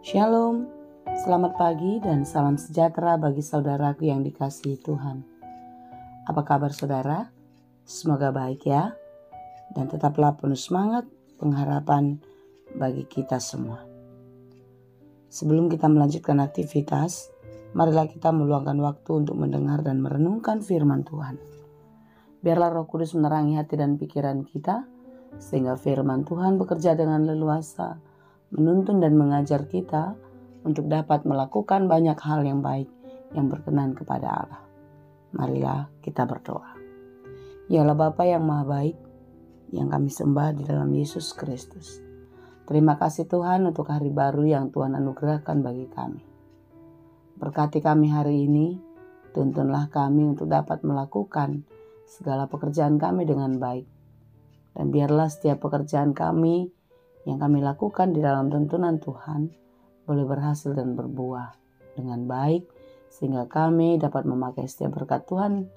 Shalom, selamat pagi dan salam sejahtera bagi saudaraku yang dikasihi Tuhan. Apa kabar saudara? Semoga baik ya, dan tetaplah penuh semangat pengharapan bagi kita semua. Sebelum kita melanjutkan aktivitas, marilah kita meluangkan waktu untuk mendengar dan merenungkan firman Tuhan. Biarlah Roh Kudus menerangi hati dan pikiran kita, sehingga firman Tuhan bekerja dengan leluasa, menuntun dan mengajar kita untuk dapat melakukan banyak hal yang baik yang berkenan kepada Allah. Marilah kita berdoa. Ya Allah Bapa yang Maha Baik, yang kami sembah di dalam Yesus Kristus. Terima kasih Tuhan untuk hari baru yang Tuhan anugerahkan bagi kami. Berkati kami hari ini, tuntunlah kami untuk dapat melakukan segala pekerjaan kami dengan baik. Dan biarlah setiap pekerjaan kami yang kami lakukan di dalam tuntunan Tuhan boleh berhasil dan berbuah dengan baik, sehingga kami dapat memakai setiap berkat Tuhan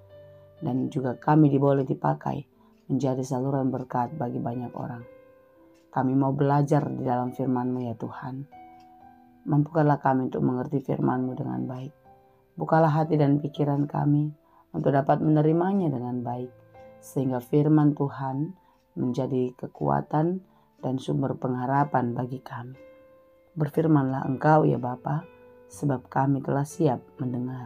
dan juga kami boleh dipakai menjadi saluran berkat bagi banyak orang. Kami mau belajar di dalam firman-Mu ya Tuhan. Mampukanlah kami untuk mengerti firman-Mu dengan baik. Bukalah hati dan pikiran kami untuk dapat menerimanya dengan baik, sehingga firman Tuhan menjadi kekuatan dan sumber pengharapan bagi kami. Berfirmanlah Engkau ya Bapa, sebab kami telah siap mendengar.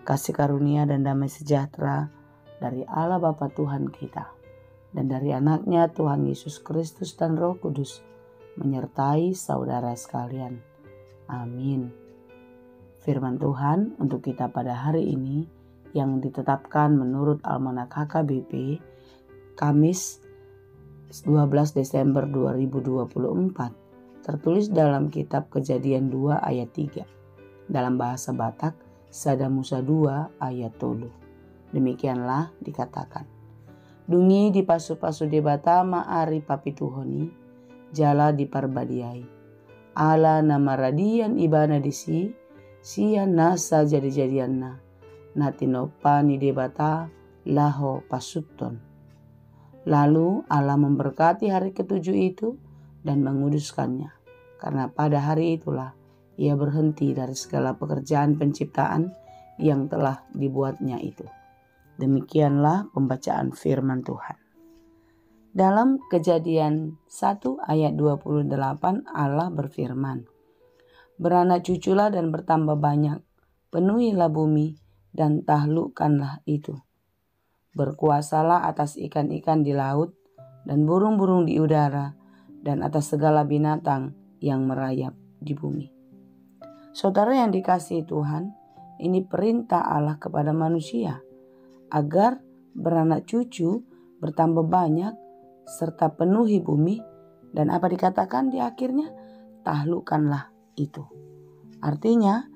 Kasih karunia dan damai sejahtera dari Allah Bapa Tuhan kita, dan dari anaknya Tuhan Yesus Kristus dan Roh Kudus, menyertai saudara sekalian. Amin. Firman Tuhan untuk kita pada hari ini, yang ditetapkan menurut Almanak HKBP, Kamis 12 Desember 2024, tertulis dalam kitab Kejadian 2 ayat 3, dalam bahasa Batak, Sada Musa 2 ayat 3. Demikianlah dikatakan. Dungi di pasu-pasu debata maari papituhoni, jala di parbadiai. Ala nama radian ibana disi, sian nasa jadi-jadianna, natino pani debata laho pasuton. Lalu Allah memberkati hari ketujuh itu dan menguduskannya, karena pada hari itulah ia berhenti dari segala pekerjaan penciptaan yang telah dibuatnya itu. Demikianlah pembacaan firman Tuhan. Dalam Kejadian 1 ayat 28 Allah berfirman, beranak cuculah dan bertambah banyak, penuhilah bumi dan taklukkanlah itu. Berkuasalah atas ikan-ikan di laut dan burung-burung di udara dan atas segala binatang yang merayap di bumi. Saudara yang dikasihi Tuhan, ini perintah Allah kepada manusia agar beranak cucu, bertambah banyak, serta penuhi bumi, dan apa dikatakan di akhirnya? Taklukkanlah itu. Artinya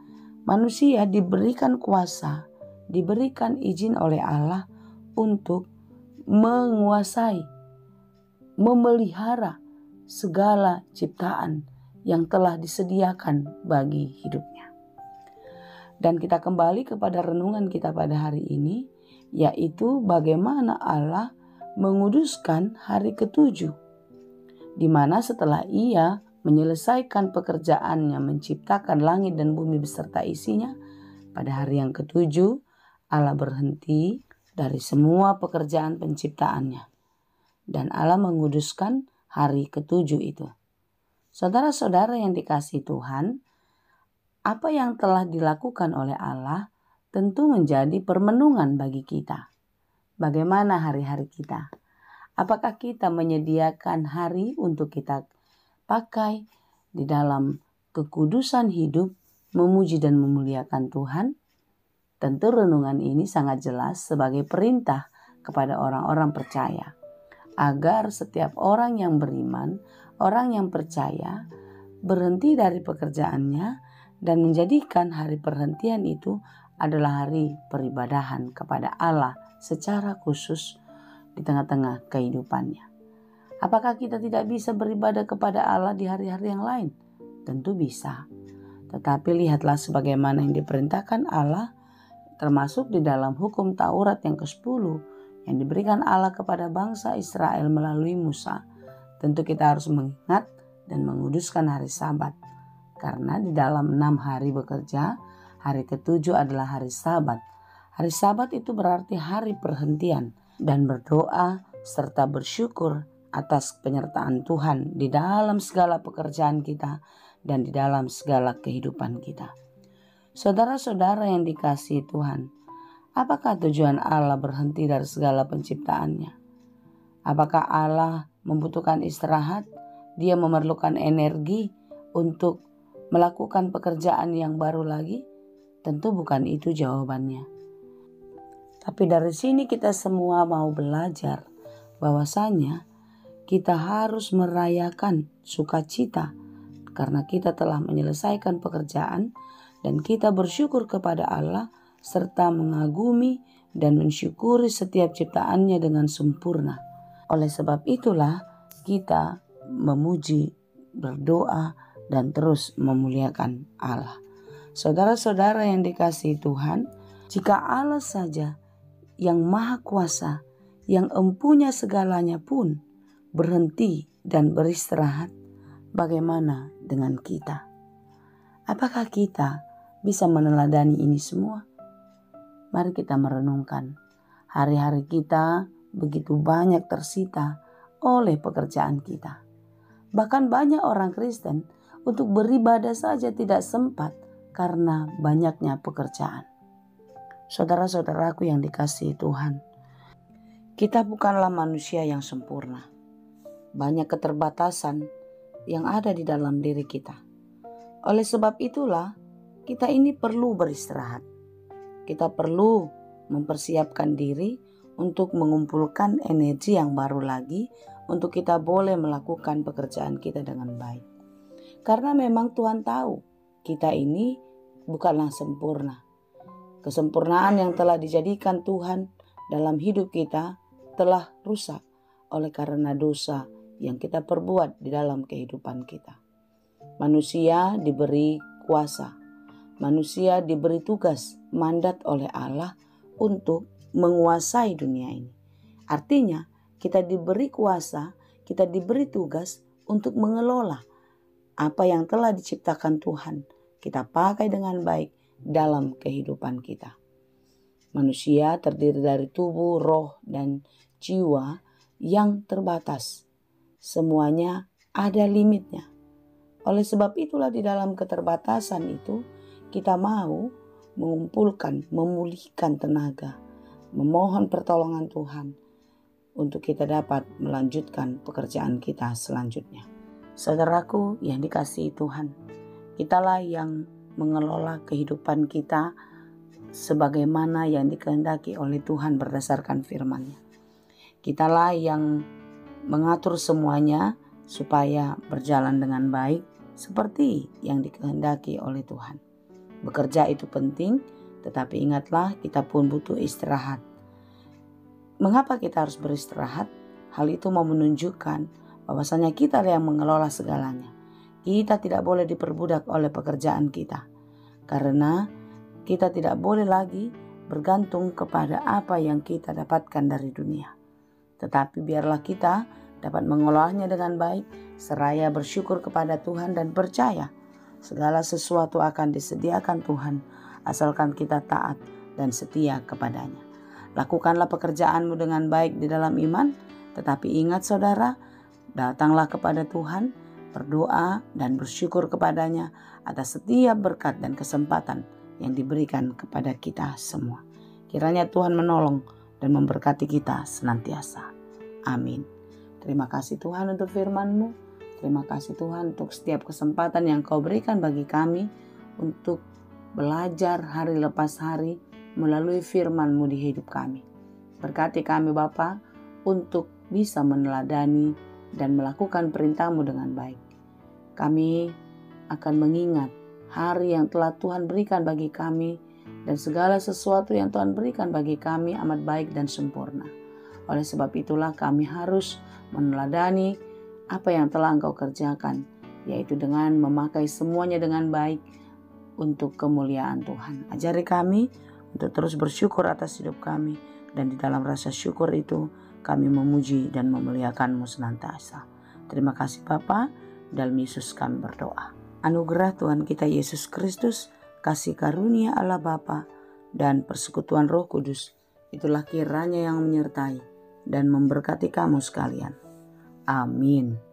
manusia diberikan kuasa, diberikan izin oleh Allah untuk menguasai, memelihara segala ciptaan yang telah disediakan bagi hidupnya. Dan kita kembali kepada renungan kita pada hari ini, yaitu bagaimana Allah menguduskan hari ketujuh, di mana setelah ia menyelesaikan pekerjaannya menciptakan langit dan bumi beserta isinya, pada hari yang ketujuh Allah berhenti dari semua pekerjaan penciptaannya, dan Allah menguduskan hari ketujuh itu. Saudara-saudara yang dikasihi Tuhan, apa yang telah dilakukan oleh Allah tentu menjadi permenungan bagi kita. Bagaimana hari-hari kita? Apakah kita menyediakan hari untuk kita pakai di dalam kekudusan hidup, memuji dan memuliakan Tuhan? Tentu renungan ini sangat jelas sebagai perintah kepada orang-orang percaya, agar setiap orang yang beriman, orang yang percaya, berhenti dari pekerjaannya dan menjadikan hari perhentian itu adalah hari peribadahan kepada Allah secara khusus di tengah-tengah kehidupannya. Apakah kita tidak bisa beribadah kepada Allah di hari-hari yang lain? Tentu bisa. Tetapi lihatlah sebagaimana yang diperintahkan Allah, termasuk di dalam hukum Taurat yang ke-10 yang diberikan Allah kepada bangsa Israel melalui Musa. Tentu kita harus mengingat dan menguduskan hari Sabat, Karena di dalam 6 hari bekerja, hari ketujuh adalah hari Sabat. Hari Sabat itu berarti hari perhentian dan berdoa serta bersyukur atas penyertaan Tuhan di dalam segala pekerjaan kita dan di dalam segala kehidupan kita. Saudara-saudara yang dikasihi Tuhan, apakah tujuan Allah berhenti dari segala penciptaannya? Apakah Allah membutuhkan istirahat? Dia memerlukan energi untuk melakukan pekerjaan yang baru lagi? Tentu bukan itu jawabannya. Tapi dari sini kita semua mau belajar bahwasanya kita harus merayakan sukacita karena kita telah menyelesaikan pekerjaan dan kita bersyukur kepada Allah serta mengagumi dan mensyukuri setiap ciptaannya dengan sempurna. Oleh sebab itulah kita memuji, berdoa, dan terus memuliakan Allah. Saudara-saudara yang dikasihi Tuhan, jika Allah saja yang maha kuasa, yang empunya segalanya pun berhenti dan beristirahat, bagaimana dengan kita? Apakah kita bisa meneladani ini semua? Mari kita merenungkan. Hari-hari kita begitu banyak tersita oleh pekerjaan kita. Bahkan banyak orang Kristen untuk beribadah saja tidak sempat karena banyaknya pekerjaan. Saudara-saudaraku yang dikasihi Tuhan, kita bukanlah manusia yang sempurna. Banyak keterbatasan yang ada di dalam diri kita. Oleh sebab itulah kita ini perlu beristirahat. Kita perlu mempersiapkan diri untuk mengumpulkan energi yang baru lagi untuk kita boleh melakukan pekerjaan kita dengan baik. Karena memang Tuhan tahu kita ini bukanlah sempurna. Kesempurnaan yang telah dijadikan Tuhan dalam hidup kita telah rusak oleh karena dosa yang kita perbuat di dalam kehidupan kita. Manusia diberi kuasa. Manusia diberi tugas, mandat oleh Allah untuk menguasai dunia ini. Artinya kita diberi kuasa, kita diberi tugas untuk mengelola apa yang telah diciptakan Tuhan. Kita pakai dengan baik dalam kehidupan kita. Manusia terdiri dari tubuh, roh, dan jiwa yang terbatas. Semuanya ada limitnya. Oleh sebab itulah di dalam keterbatasan itu kita mau mengumpulkan, memulihkan tenaga, memohon pertolongan Tuhan untuk kita dapat melanjutkan pekerjaan kita selanjutnya. Saudaraku yang dikasihi Tuhan, kitalah yang mengelola kehidupan kita sebagaimana yang dikehendaki oleh Tuhan berdasarkan firman-Nya. Kitalah yang mengatur semuanya supaya berjalan dengan baik seperti yang dikehendaki oleh Tuhan. Bekerja itu penting, tetapi ingatlah kita pun butuh istirahat. Mengapa kita harus beristirahat? Hal itu mau menunjukkan bahwasanya kita yang mengelola segalanya. Kita tidak boleh diperbudak oleh pekerjaan kita. Karena kita tidak boleh lagi bergantung kepada apa yang kita dapatkan dari dunia. Tetapi biarlah kita dapat mengelolanya dengan baik, seraya bersyukur kepada Tuhan dan percaya segala sesuatu akan disediakan Tuhan asalkan kita taat dan setia kepadanya. Lakukanlah pekerjaanmu dengan baik di dalam iman, tetapi ingat saudara, datanglah kepada Tuhan, berdoa dan bersyukur kepadanya atas setiap berkat dan kesempatan yang diberikan kepada kita semua. Kiranya Tuhan menolong dan memberkati kita senantiasa. Amin. Terima kasih Tuhan untuk firman-Mu. Terima kasih Tuhan untuk setiap kesempatan yang Kau berikan bagi kami untuk belajar hari lepas hari melalui firman-Mu di hidup kami. Berkati kami Bapa untuk bisa meneladani dan melakukan perintah-Mu dengan baik. Kami akan mengingat hari yang telah Tuhan berikan bagi kami dan segala sesuatu yang Tuhan berikan bagi kami amat baik dan sempurna. Oleh sebab itulah kami harus meneladani apa yang telah Engkau kerjakan, yaitu dengan memakai semuanya dengan baik untuk kemuliaan Tuhan. Ajari kami untuk terus bersyukur atas hidup kami, dan di dalam rasa syukur itu kami memuji dan memuliakan-Mu senantiasa. Terima kasih Bapa, dalam Yesus kami berdoa. Anugerah Tuhan kita Yesus Kristus, kasih karunia Allah Bapa, dan persekutuan Roh Kudus, itulah kiranya yang menyertai dan memberkati kamu sekalian. Amin.